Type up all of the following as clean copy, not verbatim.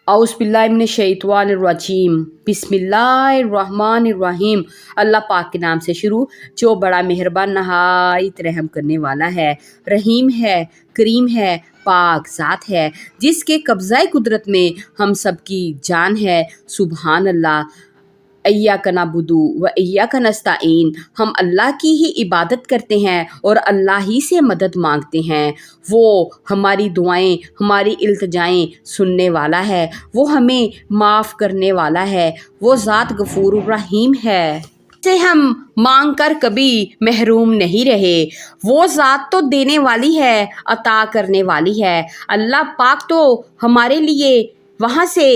اعوذ باللہ من الشیطان الرجیم بسم اللہ الرحمن الرحیم۔ اللہ پاک کے نام سے شروع جو بڑا مہربان نہایت رحم کرنے والا ہے، رحیم ہے، کریم ہے، پاک ذات ہے، جس کے قبضۂ قدرت میں ہم سب کی جان ہے۔ سبحان اللہ۔ ایاک نعبد و ایاک نستعین، ہم اللہ کی ہی عبادت کرتے ہیں اور اللہ ہی سے مدد مانگتے ہیں۔ وہ ہماری دعائیں، ہماری التجائیں سننے والا ہے، وہ ہمیں معاف کرنے والا ہے، وہ ذات غفور الرحیم ہے سے ہم مانگ کر کبھی محروم نہیں رہے۔ وہ ذات تو دینے والی ہے، عطا کرنے والی ہے۔ اللہ پاک تو ہمارے لیے وہاں سے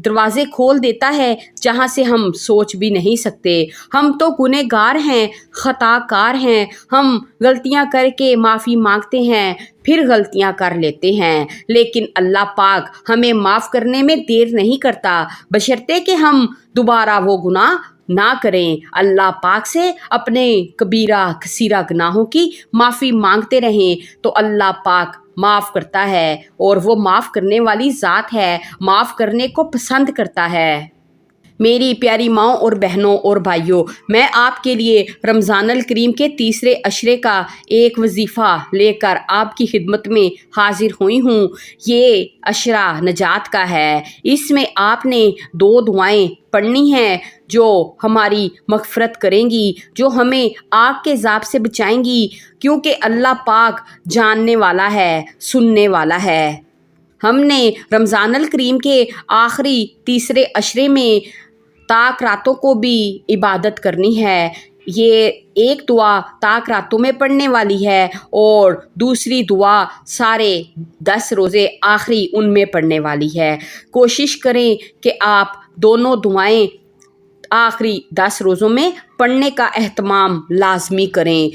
دروازے کھول دیتا ہے جہاں سے ہم سوچ بھی نہیں سکتے۔ ہم تو گنہگار ہیں، خطا کار ہیں، ہم غلطیاں کر کے معافی مانگتے ہیں، پھر غلطیاں کر لیتے ہیں، لیکن اللہ پاک ہمیں معاف کرنے میں دیر نہیں کرتا، بشرطے کہ ہم دوبارہ وہ گناہ نہ کریں۔ اللہ پاک سے اپنے کبیرہ کثیرہ گناہوں کی معافی مانگتے رہیں تو اللہ پاک معاف کرتا ہے، اور وہ معاف کرنے والی ذات ہے، معاف کرنے کو پسند کرتا ہے۔ میری پیاری ماؤں اور بہنوں اور بھائیوں، میں آپ کے لیے رمضان الکریم کے تیسرے عشرے کا ایک وظیفہ لے کر آپ کی خدمت میں حاضر ہوئی ہوں۔ یہ عشرہ نجات کا ہے۔ اس میں آپ نے 2 دعائیں پڑھنی ہیں جو ہماری مغفرت کریں گی، جو ہمیں آگ کے عذاب سے بچائیں گی، کیونکہ اللہ پاک جاننے والا ہے، سننے والا ہے۔ ہم نے رمضان الکریم کے آخری تیسرے عشرے میں طاق راتوں کو بھی عبادت کرنی ہے۔ یہ ایک دعا طاق راتوں میں پڑھنے والی ہے اور دوسری دعا سارے 10 روزے آخری ان میں پڑھنے والی ہے۔ کوشش کریں کہ آپ دونوں دعائیں آخری 10 روزوں میں پڑھنے کا اہتمام لازمی کریں۔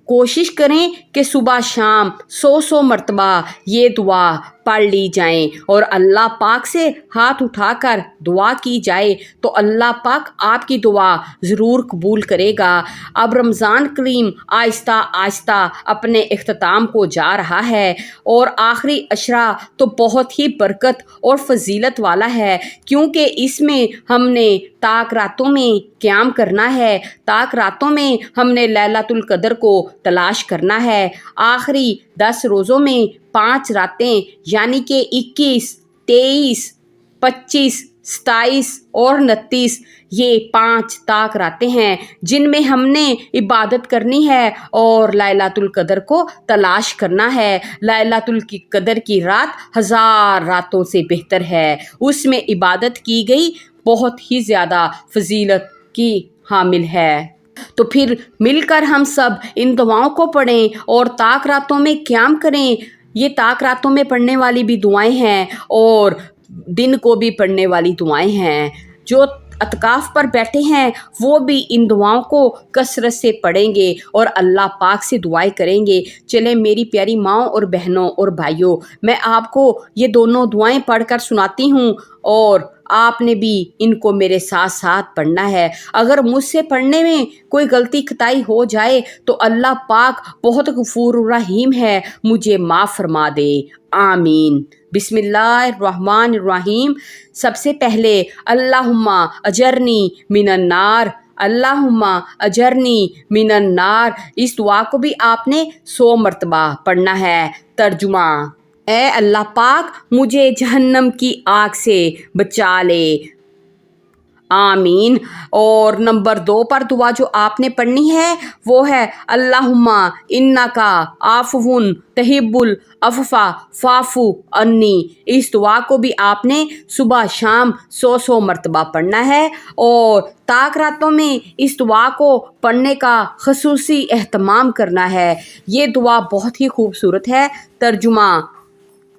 کوشش کریں کہ صبح شام 100 مرتبہ یہ دعا پڑھ لی جائیں اور اللہ پاک سے ہاتھ اٹھا کر دعا کی جائے تو اللہ پاک آپ کی دعا ضرور قبول کرے گا۔ اب رمضان کریم آہستہ آہستہ اپنے اختتام کو جا رہا ہے اور آخری عشرہ تو بہت ہی برکت اور فضیلت والا ہے، کیونکہ اس میں ہم نے طاق راتوں میں قیام کرنا ہے، طاق راتوں میں ہم نے لیلۃ القدر کو تلاش کرنا ہے۔ آخری 10 روزوں میں 5 راتیں یعنی کہ 21، 23، 25، 27 اور 29 یہ 5 طاق راتیں ہیں جن میں ہم نے عبادت کرنی ہے اور لیلۃ القدر کو تلاش کرنا ہے۔ لیلۃ القدر کی رات 1000 راتوں سے بہتر ہے، اس میں عبادت کی گئی بہت ہی زیادہ فضیلت کی حامل ہے۔ تو پھر مل کر ہم سب ان دعاؤں کو پڑھیں اور طاق راتوں میں قیام کریں۔ یہ طاق راتوں میں پڑھنے والی بھی دعائیں ہیں اور دن کو بھی پڑھنے والی دعائیں ہیں۔ جو اعتکاف پر بیٹھے ہیں وہ بھی ان دعاؤں کو کثرت سے پڑھیں گے اور اللہ پاک سے دعائیں کریں گے۔ چلیں میری پیاری ماؤں اور بہنوں اور بھائیوں، میں آپ کو یہ دونوں دعائیں پڑھ کر سناتی ہوں اور آپ نے بھی ان کو میرے ساتھ ساتھ پڑھنا ہے۔ اگر مجھ سے پڑھنے میں کوئی غلطی خطائی ہو جائے تو اللہ پاک بہت غفور الرحیم ہے، مجھے معاف فرما دے، آمین۔ بسم اللہ الرحمن الرحیم۔ سب سے پہلے اللہم اجرنی من النار، اللہم اجرنی من النار، اس دعا کو بھی آپ نے 100 مرتبہ پڑھنا ہے۔ ترجمہ: اے اللہ پاک مجھے جہنم کی آگ سے بچا لے، آمین۔ اور نمبر 2 پر دعا جو آپ نے پڑھنی ہے وہ ہے اللہم انکا عفو تحب العفو فاعف عنی، اس دعا کو بھی آپ نے صبح شام 100 مرتبہ پڑھنا ہے اور طاق راتوں میں اس دعا کو پڑھنے کا خصوصی اہتمام کرنا ہے۔ یہ دعا بہت ہی خوبصورت ہے۔ ترجمہ: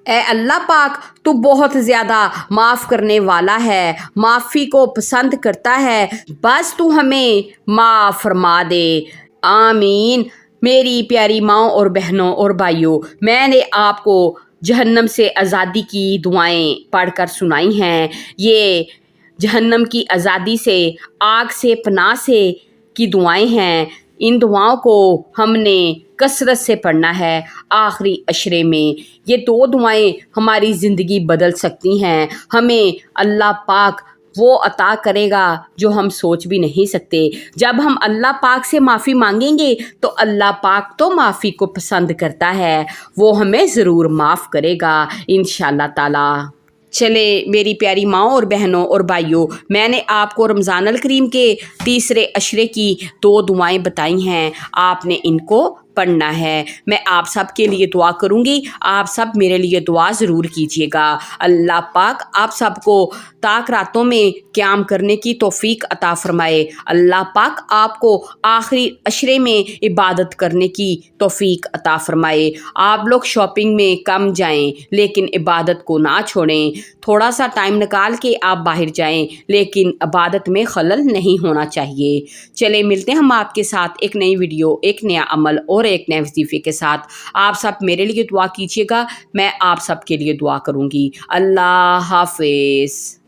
اے اللہ پاک تو بہت زیادہ معاف کرنے والا ہے، معافی کو پسند کرتا ہے، بس تو ہمیں معاف فرما دے، آمین۔ میری پیاری ماؤں اور بہنوں اور بھائیوں، میں نے آپ کو جہنم سے آزادی کی دعائیں پڑھ کر سنائی ہیں۔ یہ جہنم کی آزادی سے، آگ سے پناہ سے کی دعائیں ہیں۔ ان دعاؤں کو ہم نے کثرت سے پڑھنا ہے آخری عشرے میں۔ یہ 2 دعائیں ہماری زندگی بدل سکتی ہیں، ہمیں اللہ پاک وہ عطا کرے گا جو ہم سوچ بھی نہیں سکتے۔ جب ہم اللہ پاک سے معافی مانگیں گے تو اللہ پاک تو معافی کو پسند کرتا ہے، وہ ہمیں ضرور معاف کرے گا انشاءاللہ تعالی۔ چلے میری پیاری ماؤں اور بہنوں اور بھائیوں، میں نے آپ کو رمضان الکریم کے تیسرے عشرے کی 2 دعائیں بتائی ہیں، آپ نے ان کو پڑھنا ہے۔ میں آپ سب کے لیے دعا کروں گی، آپ سب میرے لیے دعا ضرور کیجیے گا۔ اللہ پاک آپ سب کو تاک راتوں میں قیام کرنے کی توفیق عطا فرمائے۔ اللہ پاک آپ کو آخری عشرے میں عبادت کرنے کی توفیق عطا فرمائے۔ آپ لوگ شاپنگ میں کم جائیں لیکن عبادت کو نہ چھوڑیں، تھوڑا سا ٹائم نکال کے آپ باہر جائیں لیکن عبادت میں خلل نہیں ہونا چاہیے۔ چلے ملتے ہیں ہم آپ کے ساتھ ایک نئی ویڈیو، ایک نیا عمل اور ایک نئے وظیفے کے ساتھ۔ آپ سب میرے لیے دعا کیجیے گا، میں آپ سب کے لیے دعا کروں گی۔ اللہ حافظ۔